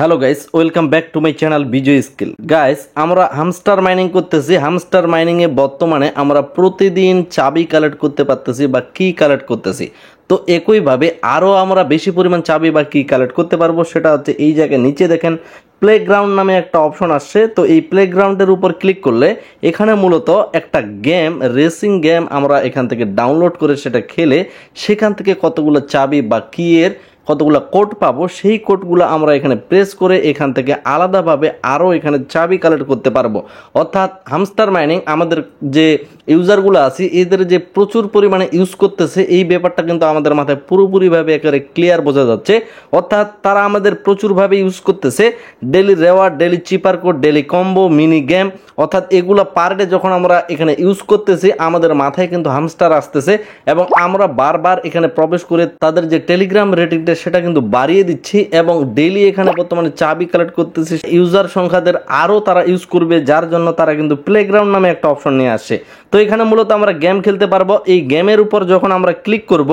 Hello guys, welcome back to my channel Bijoy skill. Guys, আমরা hamster mining করতেছি। Hamster মাইনিংয়ে বর্তমানে আমরা প্রতিদিন চাবি কালেক্ট করতে পারতেছি বা কি কালেক্ট করতেছি। তো একইভাবে আরও আমরা বেশি পরিমাণ চাবি বা কি কালেক্ট করতে পারবো, সেটা হচ্ছে এই জায়গায় নিচে দেখেন প্লেগ্রাউন্ড নামে একটা অপশন আসছে। তো এই প্লেগ্রাউন্ডের উপর ক্লিক করলে এখানে মূলত একটা গেম, রেসিং গেম আমরা এখান থেকে ডাউনলোড করে সেটা খেলে সেখান থেকে কতগুলো চাবি বা কিয়ের কতগুলো কোড পাবো, সেই কোডগুলো আমরা এখানে প্রেস করে এখান থেকে আলাদাভাবে আরও এখানে চাবি কালেক্ট করতে পারবো। অর্থাৎ হামস্টার মাইনিং আমাদের যে ইউজারগুলো আছে এদের যে প্রচুর পরিমাণে ইউজ করতেছে, এই ব্যাপারটা কিন্তু আমাদের মাথায় পুরোপুরিভাবে একেবারে ক্লিয়ার বোঝা যাচ্ছে। অর্থাৎ তারা আমাদের প্রচুরভাবে ইউজ করতেছে ডেলি রেওয়ার্ড, ডেলি চিপার code, daily combo, mini game. অর্থাৎ এগুলো পার ডে যখন আমরা এখানে ইউজ করতেছি আমাদের মাথায় কিন্তু হামস্টার আসতেছে এবং আমরা বারবার এখানে প্রবেশ করে তাদের যে টেলিগ্রাম রেটিংটা সেটা কিন্তু বাড়িয়ে দিচ্ছি এবং ডেইলি এখানে বর্তমানে চাবি কালেক্ট করতেছি। ইউজার সংখ্যাদের আরও তারা ইউজ করবে, যার জন্য তারা কিন্তু প্লেগ্রাউন্ড নামে একটা অপশন নিয়ে আসছে। তো এখানে মূলত আমরা গেম খেলতে পারবো। এই গেমের উপর যখন আমরা ক্লিক করব,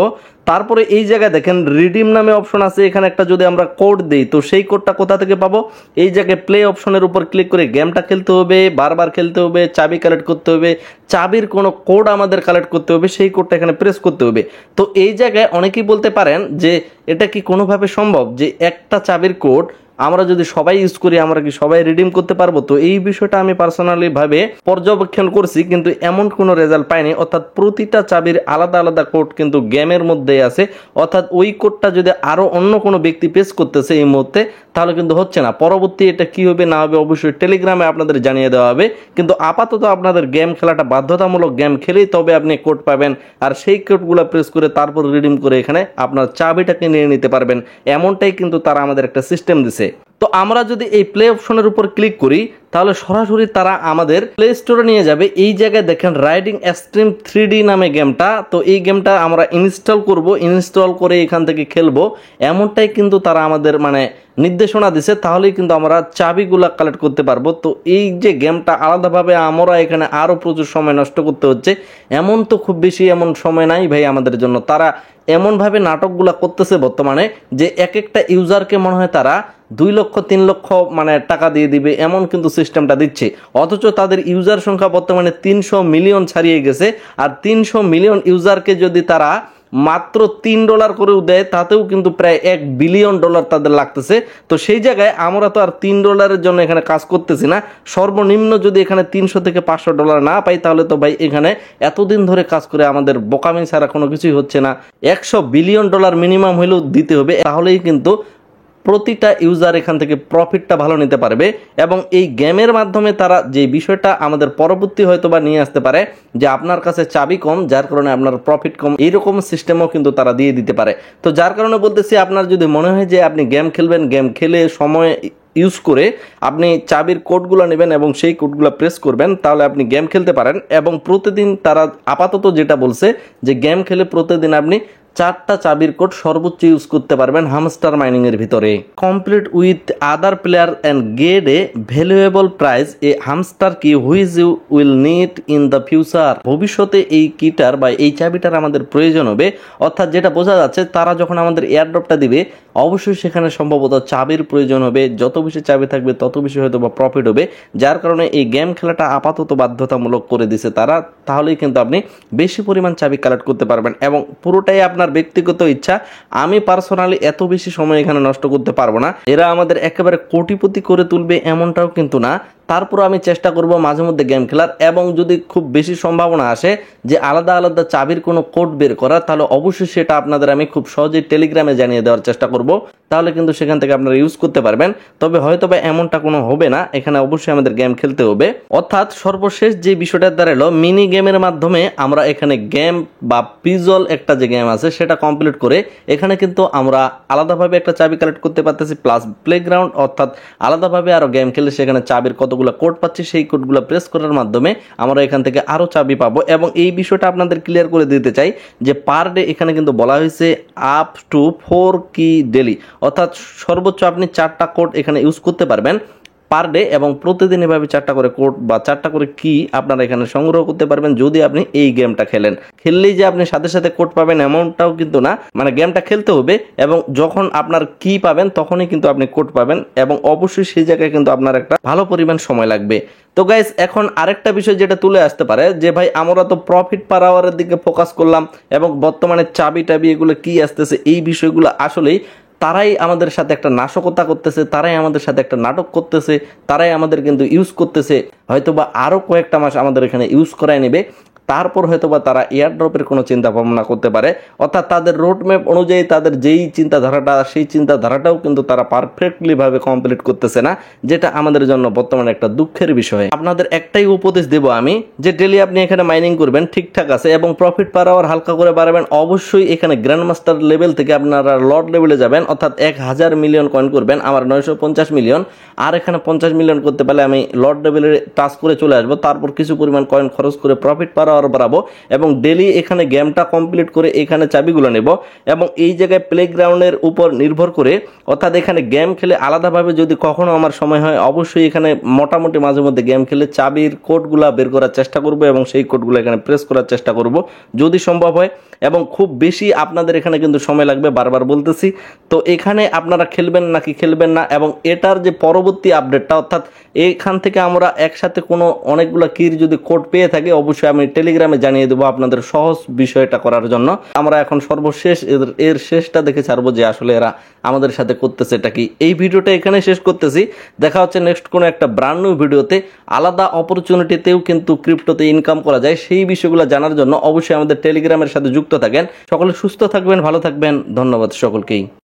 তারপরে এই জায়গায় দেখেন রিডিম নামে অপশন আছে। এখানে একটা যদি আমরা কোড দিই তো সেই কোডটা কোথা থেকে পাবো? এই জায়গায় প্লে অপশনের উপর ক্লিক করে গেমটা খেলতে হবে, বারবার খেলতে হবে, চাবি কালেক্ট করতে হবে, চাবির কোনো কোড আমাদের কালেক্ট করতে হবে, সেই কোডটা এখানে প্রেস করতে হবে। তো এই জায়গায় অনেকেই বলতে পারেন যে এটা কি কোনোভাবে সম্ভব যে একটা চাবির কোড আমরা যদি সবাই ইউজ করি আমরা কি সবাই রিডিম করতে পারবো? তো এই বিষয়টা আমি পার্সোনালি ভাবে পর্যবেক্ষণ করছি, কিন্তু এমন কোনো রেজাল্ট পাইনি। অর্থাৎ প্রতিটা চাবির আলাদা আলাদা কোড কিন্তু গেমের মধ্যে আছে। অর্থাৎ ওই কোডটা যদি আরো অন্য কোনো ব্যক্তি পেশ করতেছে এই মুহূর্তে, তাহলে কিন্তু হচ্ছে না। পরবর্তী এটা কি হবে না হবে অবশ্যই টেলিগ্রামে আপনাদের জানিয়ে দেওয়া হবে। কিন্তু আপাতত আপনাদের গেম খেলাটা বাধ্যতামূলক, গেম খেলেই তবে আপনি কোড পাবেন। আর সেই কোডগুলো প্রেস করে তারপর রিডিম করে এখানে আপনার চাবিটাকে নিয়ে নিতে পারবেন। এমনটাই কিন্তু তারা আমাদের একটা সিস্টেম দিছে। তো আমরা যদি এই প্লে অপশনের উপর ক্লিক করি তাহলে সরাসরি তারা আমাদের প্লে স্টোরে নিয়ে যাবে। এই জায়গায় দেখেন রাইডিং এক্সট্রিম 3D নামে গেমটা। তো এই গেমটা আমরা ইনস্টল করব, ইনস্টল করে এখান থেকে খেলবো, এমনটাই কিন্তু তারা আমাদের নির্দেশনা দিছে। তাহলেই কিন্তু আমরা চাবিগুলা কালেক্ট করতে পারবো। তো এই যে গেমটা আলাদাভাবে আমরা এখানে আরও প্রচুর সময় নষ্ট করতে হচ্ছে, এমন তো খুব বেশি এমন সময় নাই ভাই আমাদের জন্য। তারা এমনভাবে নাটকগুলা করতেছে বর্তমানে যে এক একটা ইউজারকে মনে হয় তারা 2 লক্ষ 3 লক্ষ টাকা দিয়ে দিবে, এমন কিন্তু সিস্টেমটা দিচ্ছে। অথচ তাদের ইউজার সংখ্যা বর্তমানে 300 মিলিয়ন ছাড়িয়ে গেছে। আর 300 মিলিয়ন ইউজারকে যদি তারা মাত্র $3 করেও দেয় তাতেও কিন্তু প্রায় $1 বিলিয়ন তাদের লাগতেছে। তো সেই জায়গায় আমরা তো আর $3 জন্য এখানে কাজ করতেছি না। সর্বনিম্ন যদি এখানে $300 থেকে $500 না পাই তাহলে তো ভাই এখানে এতদিন ধরে কাজ করে আমাদের বোকামি ছাড়া কোনো কিছুই হচ্ছে না। $100 বিলিয়ন মিনিমাম হলেও দিতে হবে, তাহলেই কিন্তু প্রতিটা ইউজার এখান থেকে প্রফিটটা ভালো নিতে পারবে। এবং এই গেমের মাধ্যমে তারা যে বিষয়টা আমাদের পরবর্তী হয়তো বা নিয়ে আসতে পারে যে আপনার কাছে চাবি কম যার কারণে আপনার প্রফিট কম, এইরকম সিস্টেমও কিন্তু তারা দিয়ে দিতে পারে। তো যার কারণে বলতেছি, আপনার যদি মনে হয় যে আপনি গেম খেলবেন, গেম খেলে সময় ইউজ করে আপনি চাবির কোডগুলো নেবেন এবং সেই কোডগুলো প্রেস করবেন, তাহলে আপনি গেম খেলতে পারেন। এবং প্রতিদিন তারা আপাতত যেটা বলছে যে গেম খেলে প্রতিদিন আপনি 4টা চাবির কোড সর্বোচ্চ ইউজ করতে পারবেন হামস্টার মাইনিং এর ভিতরে। Complete with other player and get a valuable prize a hamster key which you will need in the future. ভবিষ্যতে এই কিটার বা এই চাবিটার আমাদের প্রয়োজন হবে। অর্থাৎ যেটা বোঝা যাচ্ছে তারা যখন আমাদের এয়ারড্রপটা দিবে অবশ্যই সেখানে সম্ভবত চাবির প্রয়োজন হবে। যত বেশি চাবি থাকবে তত বেশি হয়তো বা প্রফিট হবে। যার কারণে এই গেম খেলাটা আপাতত বাধ্যতামূলক করে দিছে তারা। তাহলেই কিন্তু আপনি বেশি পরিমাণ চাবি কালেক্ট করতে পারবেন এবং পুরোটাই আপনার ব্যক্তিগত ইচ্ছা। আমি পার্সোনালি এত বেশি সময় এখানে নষ্ট করতে পারবো না। এরা আমাদের একেবারে কোটিপতি করে তুলবে এমনটাও কিন্তু না। তারপর আমি চেষ্টা করব মাঝে মধ্যে গেম খেলার, এবং যদি খুব বেশি সম্ভাবনা আসে যে আলাদা আলাদা চাবির কোনো কোড বের করার, তাহলে অবশ্যই সেটা আপনাদের আমি খুব সহজেই টেলিগ্রামে জানিয়ে দেওয়ার চেষ্টা করব। তাহলে কিন্তু সেখান থেকে আপনারা ইউজ করতে পারবেন। তবে হয়তো বা এমনটা কোনো হবে না, এখানে অবশ্যই আমাদের গেম খেলতে হবে। অর্থাৎ সর্বশেষ যে বিষয়টা দাঁড়ালো, মিনি গেমের মাধ্যমে আমরা এখানে গেম বা পিজল একটা যে গেম আছে সেটা কমপ্লিট করে এখানে কিন্তু আমরা আলাদাভাবে একটা চাবি কালেক্ট করতে পারতেছি, প্লাস প্লেগ্রাউন্ড। অর্থাৎ আলাদাভাবে আরো গেম খেলে সেখানে চাবির কতগুলো কোড পাচ্ছি, সেই কোডগুলো প্রেস করার মাধ্যমে আমরা এখান থেকে আরো চাবি পাবো। এবং এই বিষয়টা আপনাদের ক্লিয়ার করে দিতে চাই যে পার ডে এখানে কিন্তু বলা হয়েছে আপ টু 4 কি ডেলি। অর্থাৎ সর্বোচ্চ আপনি 4টা কোড এখানে ইউজ করতে পারবেন। পার ডে এবং প্রতিদিন এভাবে 4টা করে কোড বা 4টা করে কি আপনারা এখানে সংগ্রহ করতে পারবেন যদি আপনি এই গেমটা খেলেন। খেললেই যে আপনি সাথে সাথে কোড পাবেন এমনটাও কিন্তু না, মানে গেমটা খেলতে হবে এবং যখন আপনার কি পাবেন তখনই কিন্তু আপনি কোড পাবেন এবং অবশ্যই সেই জায়গায় কিন্তু আপনার একটা ভালো পরিমাণ সময় লাগবে। তো গাইস, এখন আরেকটা বিষয় যেটা তুলে আসতে পারে যে ভাই আমরা তো প্রফিট পার আওয়ারের দিকে ফোকাস করলাম এবং বর্তমানে চাবি টাবি এগুলো কি আসতেছে এই বিষয়গুলো আসলেই তারাই আমাদের সাথে একটা নাশকতা করতেছে, তারাই আমাদের সাথে একটা নাটক করতেছে, তারাই আমাদের কিন্তু ইউজ করতেছে। হয়তোবা আরও কয়েকটা মাস আমাদের এখানে ইউজ করায় নেবে, তারপর হয়তোবা তারা এয়ারড্রপের কোনো চিন্তা ভাবনা করতে পারে। অর্থাৎ তাদের রোডম্যাপ অনুযায়ী তাদের যেই চিন্তাধারাটা সেই চিন্তাধারাটাও কিন্তু তারা পারফেক্টলি ভাবে কমপ্লিট করতেছে না, যেটা আমাদের জন্য বর্তমানে একটা দুঃখের বিষয়। আপনাদের একটাই উপদেশ দেব আমি, যে ডেলি আপনি এখানে মাইনিং করবেন ঠিকঠাক আছে এবং প্রফিট পার আওয়ার হালকা করে বাড়াবেন। অবশ্যই এখানে গ্র্যান্ড মাস্টার লেভেল থেকে আপনারা লর্ড লেভেলে যাবেন, অর্থাৎ 1000 মিলিয়ন কয়েন করবেন। আমার 950 মিলিয়ন, আর এখানে 50 মিলিয়ন করতে পারলে আমি লর্ড লেভেলে টাচ করে চলে আসবো। তারপর কিছু পরিমাণ কয়েন খরচ করে প্রফিট পার আওয়ার বাড়াবো এবং ডেলি এখানে গেমটা কমপ্লিট করে এখানে চাবিগুলো নেব এবং এই জায়গায় প্লেগ্রাউন্ডের উপর নির্ভর করে, অর্থাৎ এখানে গেম খেলে আলাদাভাবে যদি কখনো আমার সময় হয় অবশ্যই এখানে মোটামুটি মাঝে মধ্যে গেম খেলে চাবির কোডগুলা বের করার চেষ্টা করব এবং সেই কোডগুলো এখানে প্রেস করার চেষ্টা করব যদি সম্ভব হয়। এবং খুব বেশি আপনাদের এখানে কিন্তু সময় লাগবে, বারবার বলতেছি। তো এখানে আপনারা খেলবেন নাকি খেলবেন না এবং এটার যে পরবর্তী আপডেটটা, অর্থাৎ এখান থেকে আমরা একসাথে কোনো অনেকগুলো কির যদি কোড পেয়ে থাকি অবশ্যই আমি টেলিগ্রামে জানিয়ে দেবো আপনাদের সহজ বিষয়টা করার জন্য। আমরা এখন সর্বশেষ এর শেষটা দেখে ছাড়বো যে আসলে এরা আমাদের সাথে করতেছে এটা কি। এই ভিডিওটা এখানে শেষ করতেছি, দেখা হচ্ছে নেক্সট কোনো একটা ব্র্যান্ড নিউ ভিডিওতে। আলাদা অপরচুনিটিতেও কিন্তু ক্রিপ্টোতে ইনকাম করা যায়, সেই বিষয়গুলো জানার জন্য অবশ্যই আমাদের টেলিগ্রামের সাথে যুক্ত থাকেন। সকলে সুস্থ থাকবেন, ভালো থাকবেন, ধন্যবাদ সকলকেই।